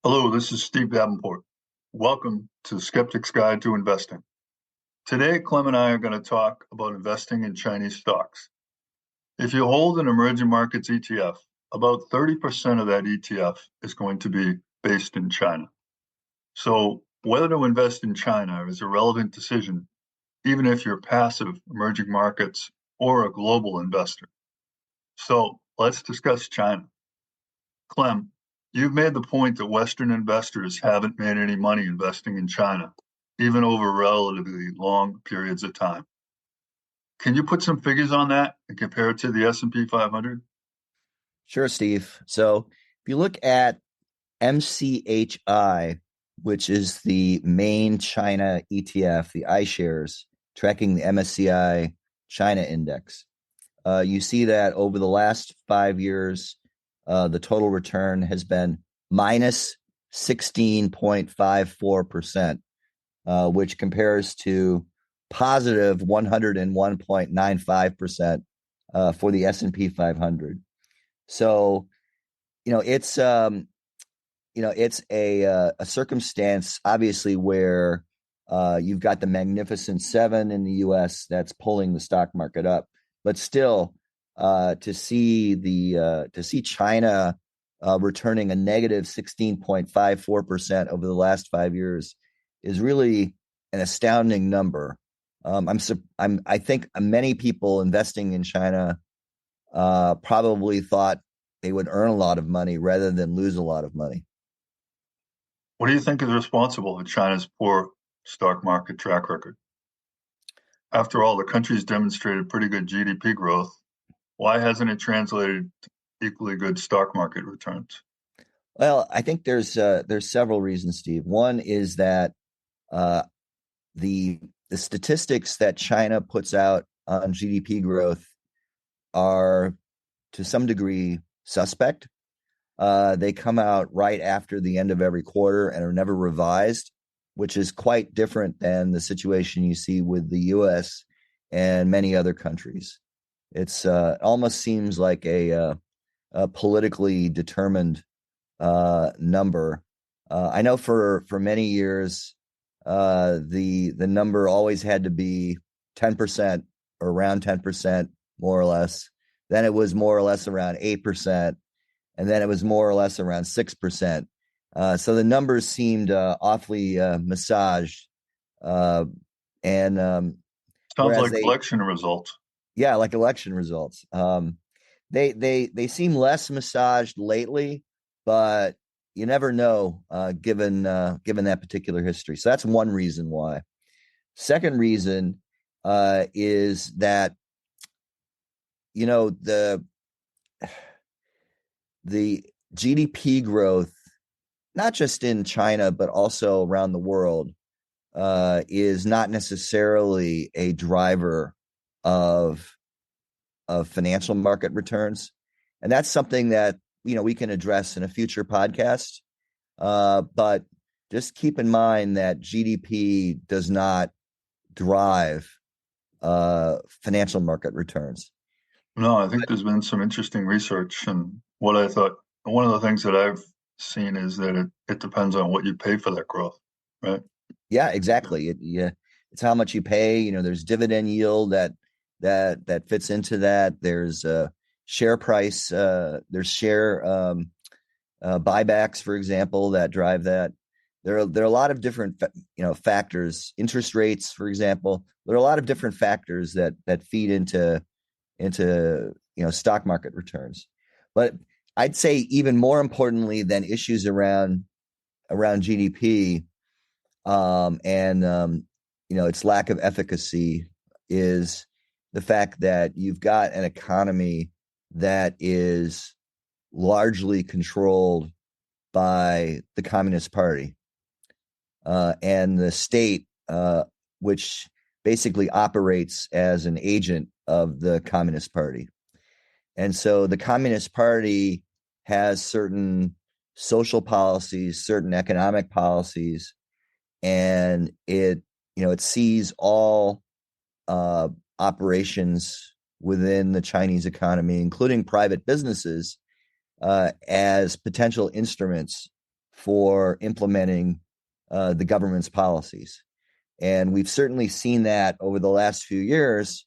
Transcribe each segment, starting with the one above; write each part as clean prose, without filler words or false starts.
Hello, this is Steve Davenport. Welcome to Skeptic's Guide to Investing. Today, Clem and I are going to talk about investing in Chinese stocks. If you hold an emerging markets ETF, about 30% of that ETF is going to be based in China. So whether to invest in China is a relevant decision, even if you're passive emerging markets or a global investor. So let's discuss China. Clem, you've made the point that Western investors haven't made any money investing in China, even over relatively long periods of time. Can you put some figures on that and compare it to the S&P 500? Sure, Steve. So if you look at MCHI, which is the main China ETF, the iShares, tracking the MSCI China index, you see that over the last 5 years, the total return has been minus 16.54%, which compares to positive 101.95% for the S&P 500. So, it's a circumstance, obviously, where you've got the Magnificent Seven in the U.S. that's pulling the stock market up, but still, to see China returning a negative 16.54% over the last 5 years is really an astounding number. I think many people investing in China probably thought they would earn a lot of money rather than lose a lot of money. What do you think is responsible for China's poor stock market track record? After all, the country's demonstrated pretty good GDP growth. Why hasn't it translated to equally good stock market returns? Well, I think there's several reasons, Steve. One is that the statistics that China puts out on GDP growth are to some degree suspect. They come out right after the end of every quarter and are never revised, which is quite different than the situation you see with the U.S. and many other countries. It's almost seems like a politically determined number. I know for many years, the number always had to be 10% or around 10%, more or less. Then it was more or less around 8%, and then it was more or less around 6%. So the numbers seemed awfully massaged, and Sounds like election results. Yeah, like election results. They seem less massaged lately, but you never know, given that particular history. So that's one reason why. Second reason is that the GDP growth, not just in China but also around the world, is not necessarily a driver of financial market returns, and that's something that we can address in a future podcast. But just keep in mind that GDP does not drive financial market returns. No, I think there's been some interesting research, and what I thought one of the things that I've seen is that it depends on what you pay for that growth, right? Yeah, exactly. It's how much you pay. There's dividend yield that fits into that. There's share price. There's share buybacks, for example, that drive that. There are a lot of different factors. Interest rates, for example. There are a lot of different factors that feed into stock market returns. But I'd say even more importantly than issues around GDP and its lack of efficacy is the fact that you've got an economy that is largely controlled by the Communist Party and the state, which basically operates as an agent of the Communist Party. And so the Communist Party has certain social policies, certain economic policies, and it sees all operations within the Chinese economy, including private businesses, as potential instruments for implementing the government's policies. And we've certainly seen that over the last few years.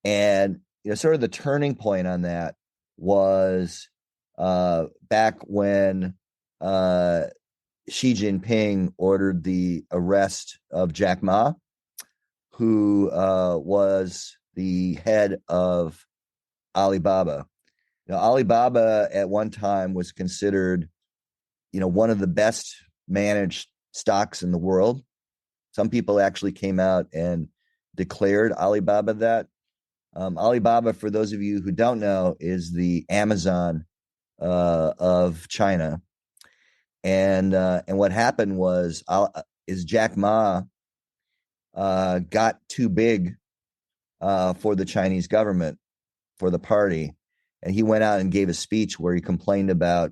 And sort of the turning point on that was back when Xi Jinping ordered the arrest of Jack Ma, who was the head of Alibaba. Alibaba at one time was considered, one of the best managed stocks in the world. Some people actually came out and declared Alibaba that. Alibaba, for those of you who don't know, is the Amazon of China. And what happened was Jack Ma got too big for the Chinese government, for the party, and he went out and gave a speech where he complained about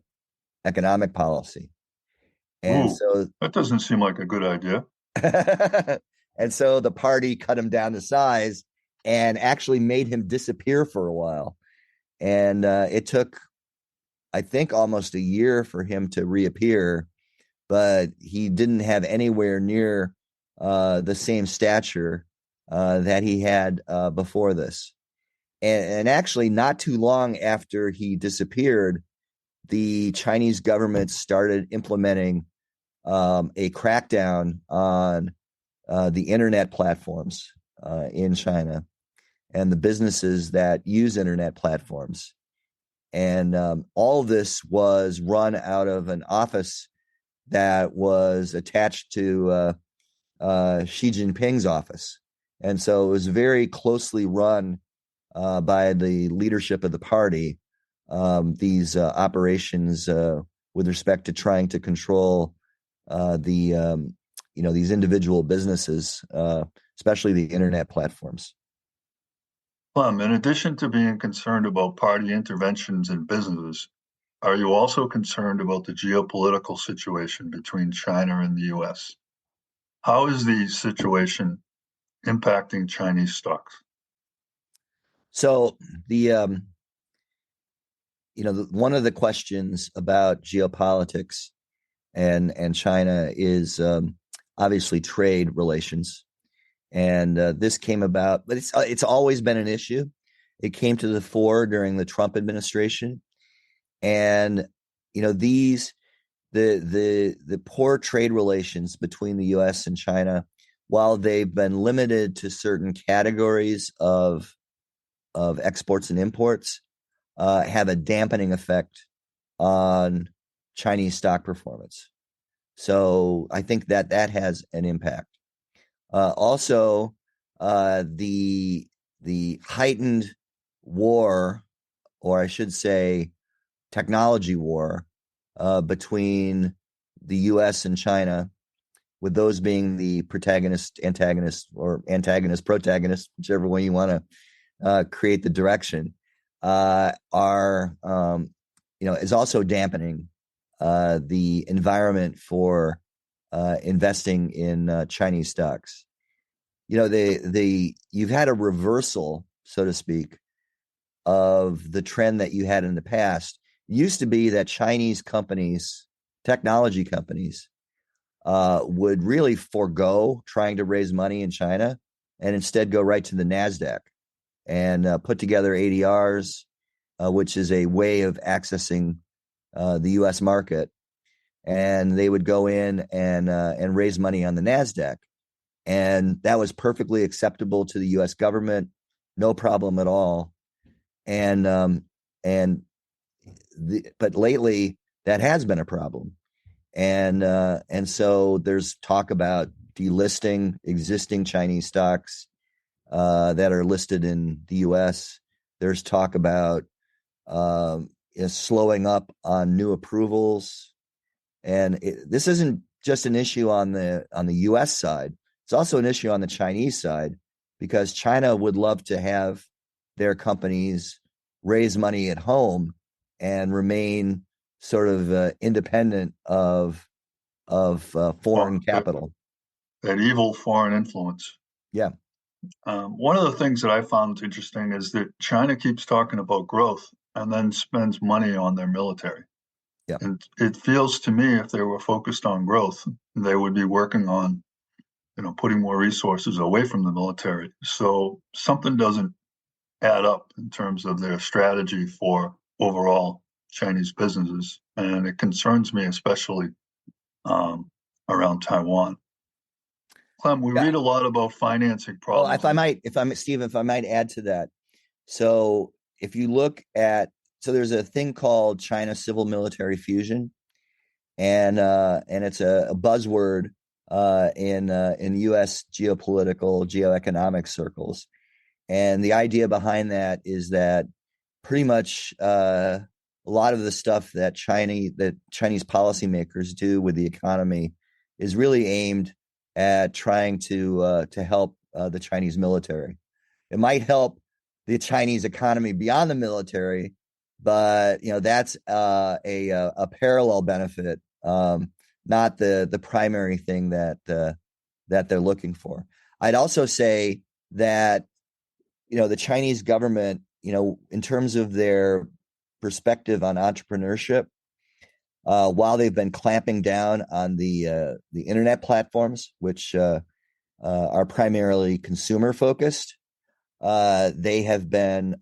economic policy. And so that doesn't seem like a good idea. And so the party cut him down to size and actually made him disappear for a while. And it took, I think, almost a year for him to reappear, but he didn't have anywhere near the same stature that he had before this. And actually, not too long after he disappeared, the Chinese government started implementing a crackdown on the internet platforms in China and the businesses that use internet platforms. And all of this was run out of an office that was attached to Xi Jinping's office. And so it was very closely run by the leadership of the party, these operations with respect to trying to control these individual businesses, especially the internet platforms. Clem, in addition to being concerned about party interventions in businesses, are you also concerned about the geopolitical situation between China and the U.S.? How is the situation impacting Chinese stocks? So one of the questions about geopolitics and China is obviously trade relations. And this came about, but it's always been an issue. It came to the fore during the Trump administration. And, the poor trade relations between the U.S. and China, while they've been limited to certain categories of exports and imports, have a dampening effect on Chinese stock performance. So I think that has an impact. Also, the heightened war, or I should say, technology war between the U.S. and China, with those being the protagonist, antagonist, or antagonist, protagonist, whichever way you want to create the direction, is also dampening the environment for investing in Chinese stocks. You've had a reversal, so to speak, of the trend that you had in the past. It used to be that Chinese companies, technology companies, would really forego trying to raise money in China and instead go right to the NASDAQ and put together ADRs, which is a way of accessing the U.S. market. And they would go in and raise money on the NASDAQ. And that was perfectly acceptable to the U.S. government, no problem at all. But lately that has been a problem. And so there's talk about delisting existing Chinese stocks that are listed in the U.S. There's talk about slowing up on new approvals. And this isn't just an issue on the U.S. side. It's also an issue on the Chinese side, because China would love to have their companies raise money at home and remain sort of independent of foreign capital. That evil foreign influence. Yeah. One of the things that I found interesting is that China keeps talking about growth and then spends money on their military. Yeah. And it feels to me if they were focused on growth, they would be working on, putting more resources away from the military. So something doesn't add up in terms of their strategy for overall Chinese businesses. And it concerns me, especially around Taiwan. Clem, we Yeah. read a lot about financing Well, problems. Steve, if I might add to that. So if you look at, so there's a thing called China civil military fusion, and it's a buzzword in U.S. geopolitical geoeconomic circles. And the idea behind that is that pretty much a lot of the stuff that Chinese policymakers do with the economy is really aimed at trying to help the Chinese military. It might help the Chinese economy beyond the military, but that's a parallel benefit, not the primary thing that they're looking for. I'd also say that the Chinese government, in terms of their perspective on entrepreneurship, while they've been clamping down on the internet platforms, which are primarily consumer focused, they have been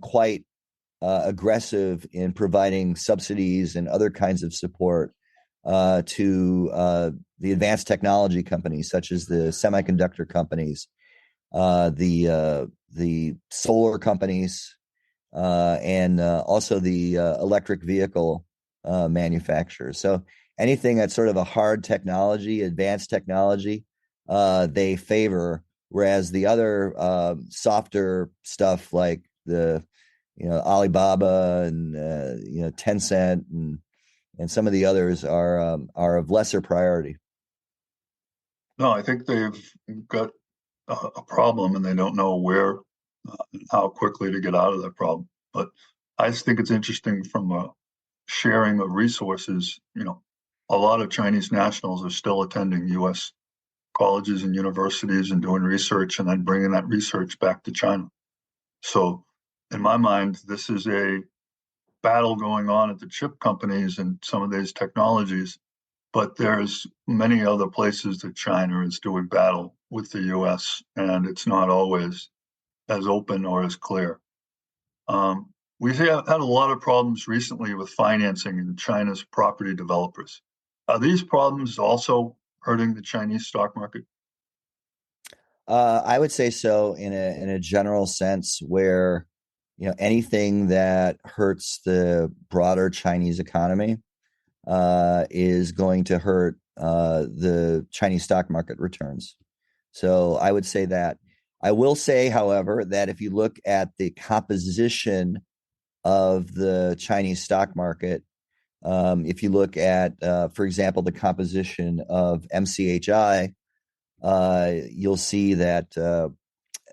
quite aggressive in providing subsidies and other kinds of support to the advanced technology companies, such as the semiconductor companies, the solar companies, and also the electric vehicle manufacturers. So anything that's sort of a hard technology, advanced technology, they favor, whereas the other softer stuff like the Alibaba and Tencent and some of the others are of lesser priority. No, I think they've got a problem and they don't know where and how quickly to get out of that problem. But I just think it's interesting from a sharing of resources. A lot of Chinese nationals are still attending U.S. colleges and universities and doing research and then bringing that research back to China. So in my mind, this is a battle going on at the chip companies and some of these technologies, but there's many other places that China is doing battle with the U.S., and it's not always as open or as clear. We've had a lot of problems recently with financing in China's property developers. Are these problems also hurting the Chinese stock market? I would say so in a general sense, where anything that hurts the broader Chinese economy is going to hurt the Chinese stock market returns. So I would say that. I will say, however, that if you look at the composition of the Chinese stock market, if you look at, for example, the composition of MCHI, you'll see that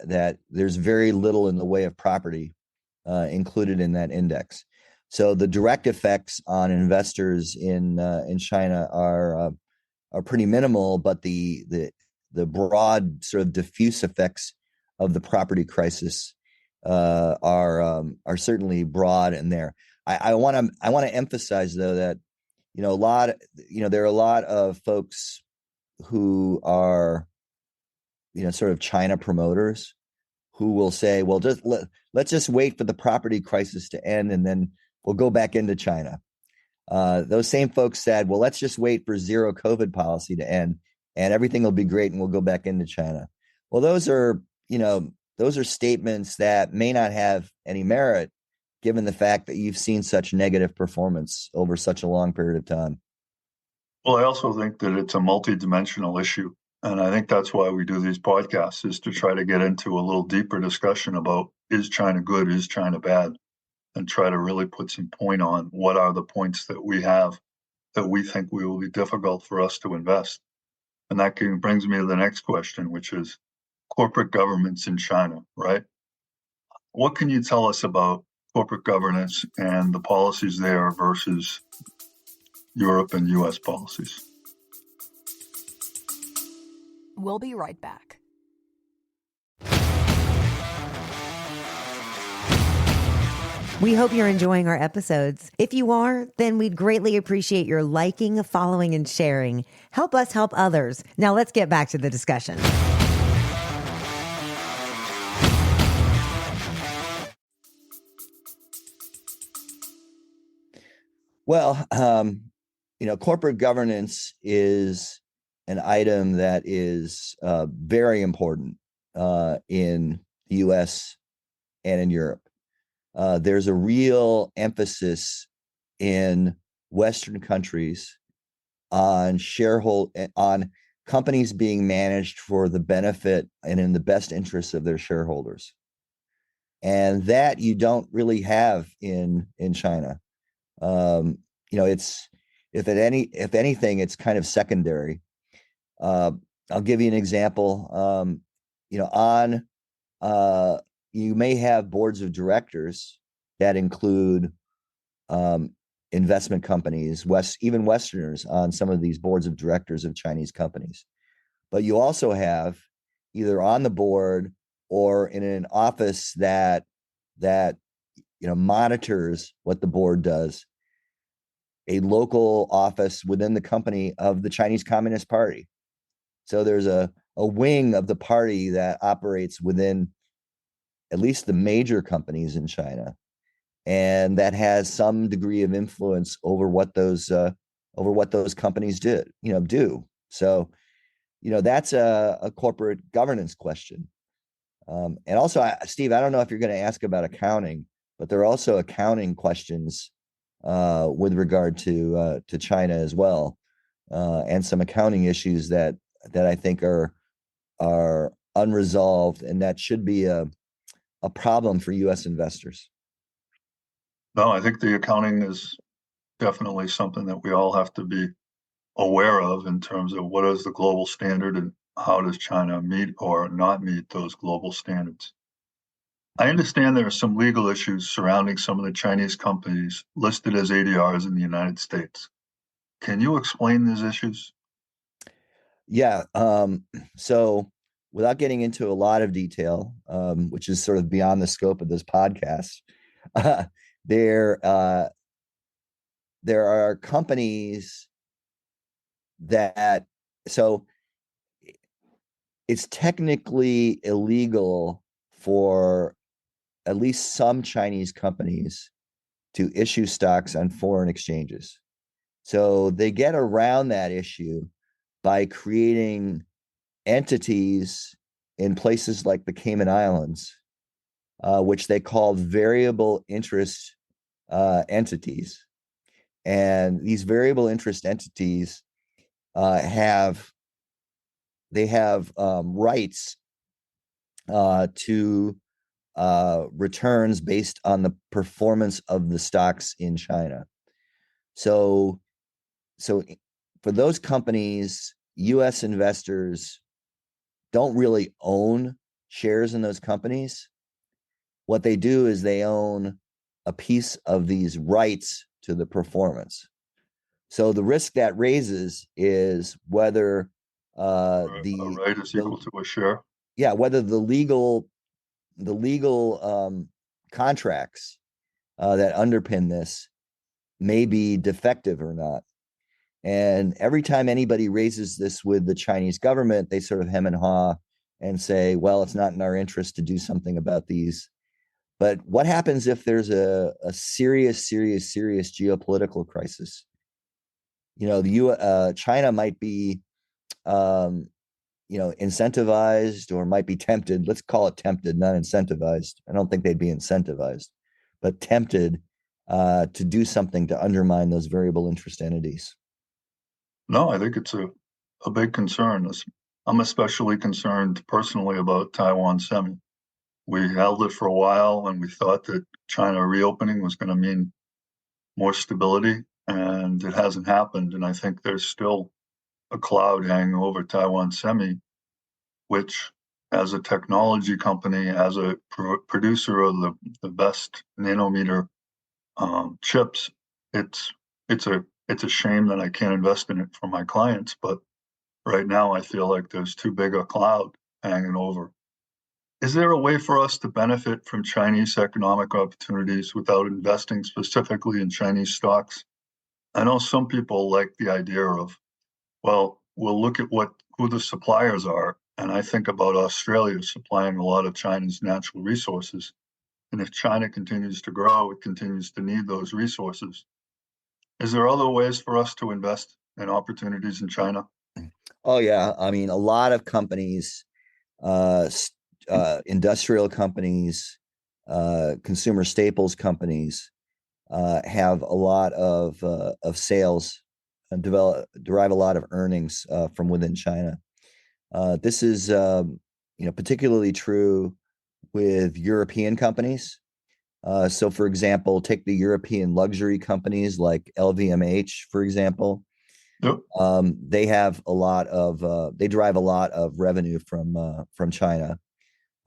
that there's very little in the way of property included in that index. So the direct effects on investors in China are pretty minimal, but the broad sort of diffuse effects of the property crisis are certainly broad in there. I want to emphasize though that there are a lot of folks who are sort of China promoters who will say, well, let's just wait for the property crisis to end and then we'll go back into China. Those same folks said, well, let's just wait for zero COVID policy to end and everything will be great and we'll go back into China. Well, those are statements that may not have any merit given the fact that you've seen such negative performance over such a long period of time. Well, I also think that it's a multidimensional issue. And I think that's why we do these podcasts, is to try to get into a little deeper discussion about, is China good, is China bad, and try to really put some point on what are the points that we have that we think will be difficult for us to invest. And that brings me to the next question, which is corporate governance in China, right? What can you tell us about corporate governance and the policies there versus Europe and US policies? We'll be right back. We hope you're enjoying our episodes. If you are, then we'd greatly appreciate your liking, following, and sharing. Help us help others. Now let's get back to the discussion. Well, corporate governance is an item that is very important in the U.S. and in Europe. There's a real emphasis in Western countries on companies being managed for the benefit and in the best interests of their shareholders, and that you don't really have in China. It's if anything, it's kind of secondary. I'll give you an example. You may have boards of directors that include investment companies, even Westerners on some of these boards of directors of Chinese companies. But you also have either on the board or in an office that monitors what the board does, a local office within the company of the Chinese Communist Party. So there's a wing of the party that operates within at least the major companies in China, and that has some degree of influence over what those companies do. So, that's a corporate governance question. And also, Steve, I don't know if you're going to ask about accounting, but there are also accounting questions with regard to China as well, and some accounting issues that I think are unresolved, and that should be a problem for U.S. investors. No, I think the accounting is definitely something that we all have to be aware of in terms of what is the global standard and how does China meet or not meet those global standards. I understand there are some legal issues surrounding some of the Chinese companies listed as ADRs in the United States. Can you explain these issues? Yeah. So without getting into a lot of detail, which is sort of beyond the scope of this podcast, there are companies that, so it's technically illegal for at least some Chinese companies to issue stocks on foreign exchanges. So they get around that issue by creating entities in places like the Cayman Islands, which they call variable interest entities. And these variable interest entities have rights to returns based on the performance of the stocks in China. So for those companies, U.S. investors don't really own shares in those companies. What they do is they own a piece of these rights to the performance. So the risk that raises is whether A right is equal to a share. Yeah, whether the legal contracts that underpin this may be defective or not. And every time anybody raises this with the Chinese government, they sort of hem and haw and say, well, it's not in our interest to do something about these. But what happens if there's a serious geopolitical crisis? China might be, incentivized or might be tempted. Let's call it tempted, not incentivized. I don't think they'd be incentivized, but tempted to do something to undermine those variable interest entities. No, I think it's a big concern. I'm especially concerned personally about Taiwan Semi. We held it for a while and we thought that China reopening was going to mean more stability, and it hasn't happened. And I think there's still a cloud hanging over Taiwan Semi, which as a technology company, as a producer of the best nanometer chips, it's a shame that I can't invest in it for my clients. But right now I feel like there's too big a cloud hanging over. Is there a way for us to benefit from Chinese economic opportunities without investing specifically in Chinese stocks? I know some people like the idea of, well, we'll look at who the suppliers are. And I think about Australia supplying a lot of China's natural resources. And if China continues to grow, it continues to need those resources. Is there other ways for us to invest in opportunities in China? Oh yeah, I mean, a lot of companies, industrial companies, consumer staples companies, have a lot of sales and derive a lot of earnings from within China. This is particularly true with European companies. So, for example, take the European luxury companies like LVMH, for example. Yep. They have a lot of they derive a lot of revenue from China.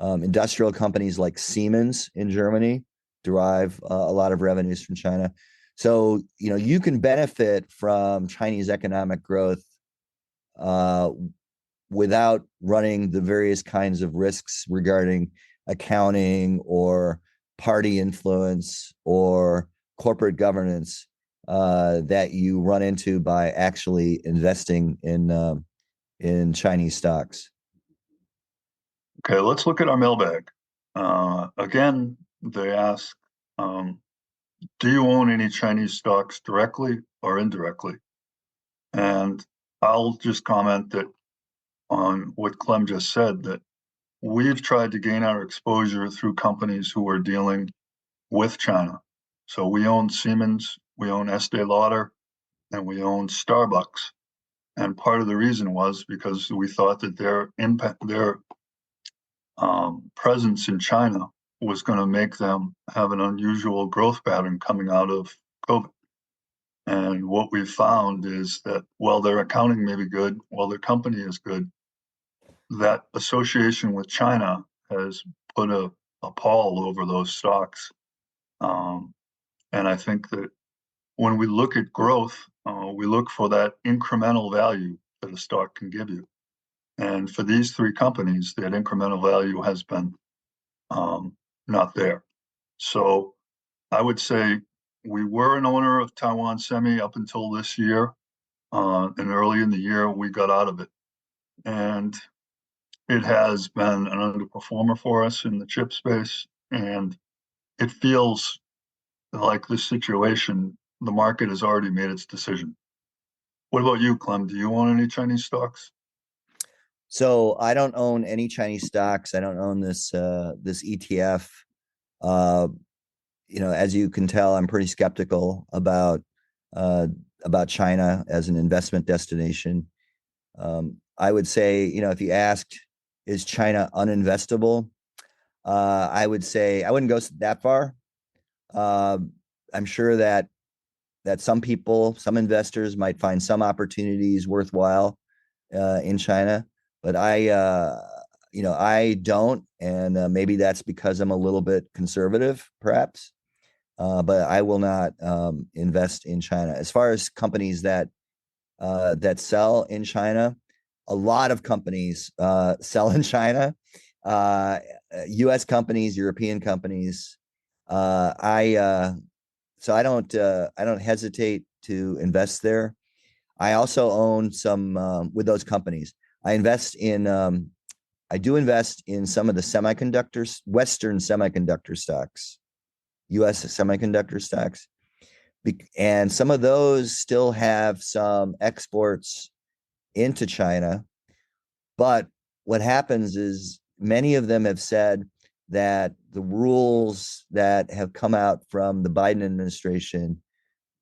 Industrial companies like Siemens in Germany derive a lot of revenues from China. So, you can benefit from Chinese economic growth without running the various kinds of risks regarding accounting or party influence or corporate governance that you run into by actually investing in Chinese stocks. Okay, let's look at our mailbag. Again, they ask, do you own any Chinese stocks directly or indirectly? And I'll just comment that on what Clem just said, that we've tried to gain our exposure through companies who are dealing with China. So we own Siemens, we own Estee Lauder, and we own Starbucks. And part of the reason was because we thought that their presence in China was going to make them have an unusual growth pattern coming out of COVID. And what we found is that while their accounting may be good, while their company is good, that association with China has put a pall over those stocks. And I think that when we look at growth, we look for that incremental value that a stock can give you. And for these three companies, that incremental value has been not there. So I would say we were an owner of Taiwan Semi up until this year. And early in the year, we got out of it. And it has been an underperformer for us in the chip space. And it feels like this situation, the market has already made its decision. What about you, Clem? Do you own any Chinese stocks? So I don't own any Chinese stocks. I don't own this ETF. As you can tell, I'm pretty skeptical about China as an investment destination. I would say, if you asked, is China uninvestable? I would say I wouldn't go that far. I'm sure that some people, some investors might find some opportunities worthwhile in China, but I don't, and maybe that's because I'm a little bit conservative, perhaps. But I will not invest in China. As far as companies that sell in China, a lot of companies sell in China. U.S. companies, European companies. So I don't hesitate to invest there. I also own some with those companies. I do invest in some of the semiconductors, Western semiconductor stocks, U.S. semiconductor stocks, and some of those still have some exports into China. But what happens is many of them have said that the rules that have come out from the Biden administration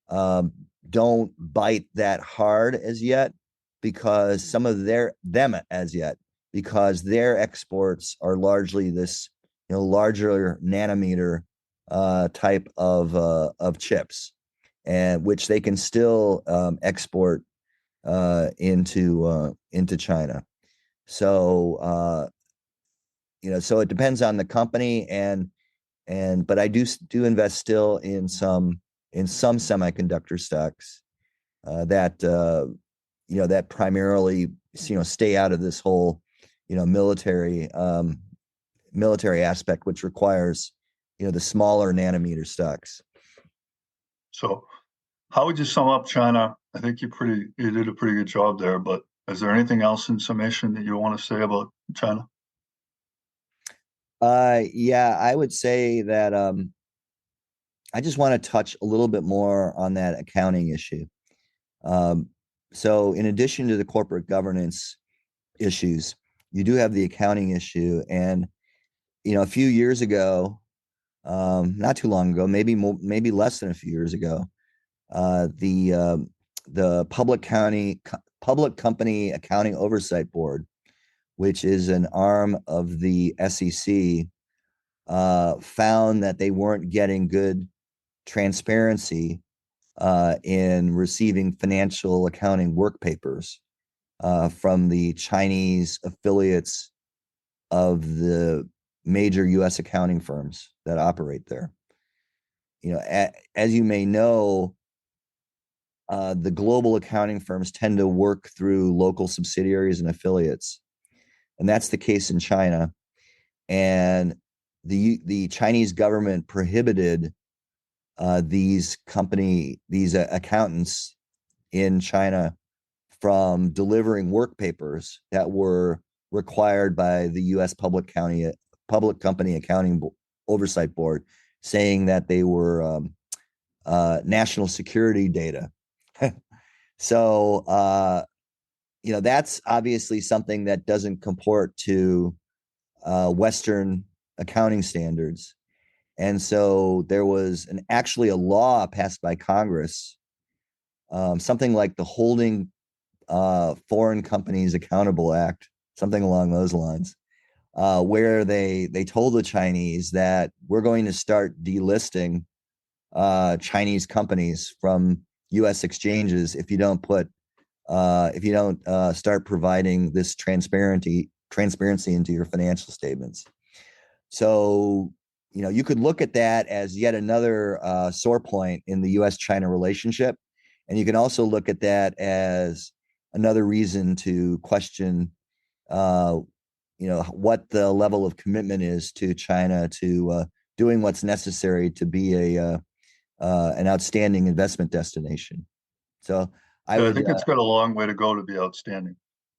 don't bite that hard as yet, because because their exports are largely this larger nanometer type of chips, and which they can still export into China. So so it depends on the company, but I do invest still in some semiconductor stocks that that primarily stay out of this whole military military aspect, which requires, the smaller nanometer stocks. So how would you sum up China? I think you did a pretty good job there, but is there anything else in summation that you want to say about China? Yeah, I would say that I just want to touch a little bit more on that accounting issue. So in addition to the corporate governance issues, you do have the accounting issue. And, a few years ago, not too long ago, maybe less than a few years ago, the Public Company Accounting Oversight Board, which is an arm of the SEC, found that they weren't getting good transparency in receiving financial accounting work papers from the Chinese affiliates of the major U.S. accounting firms that operate there. As you may know, the global accounting firms tend to work through local subsidiaries and affiliates, and that's the case in China. And the Chinese government prohibited these accountants in China from delivering work papers that were required by the U.S. Public Company Accounting Oversight Board, saying that they were national security data. So, that's obviously something that doesn't comport to Western accounting standards. And so there was actually a law passed by Congress, something like the Holding Foreign Companies Accountable Act, something along those lines, where they told the Chinese that we're going to start delisting Chinese companies from U.S. exchanges if you don't start providing this transparency into your financial statements. So, you could look at that as yet another sore point in the U.S.-China relationship. And you can also look at that as another reason to question, what the level of commitment is to China to doing what's necessary to be an outstanding investment destination. So I think it's got a long way to go to be outstanding.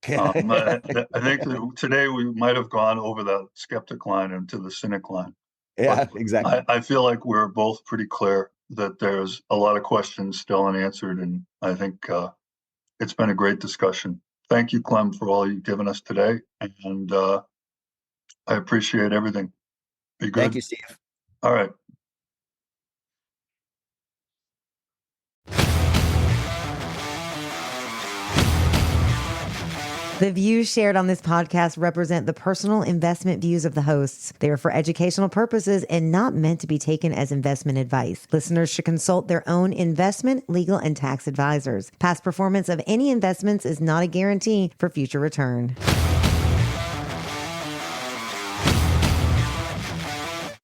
I think that today we might have gone over that skeptic line into the cynic line. Yeah, but exactly. I feel like we're both pretty clear that there's a lot of questions still unanswered, and I think it's been a great discussion. Thank you, Clem, for all you've given us today, and I appreciate everything. Be good. Thank you, Steve. All right. The views shared on this podcast represent the personal investment views of the hosts. They are for educational purposes and not meant to be taken as investment advice. Listeners should consult their own investment, legal, and tax advisors. Past performance of any investments is not a guarantee for future return.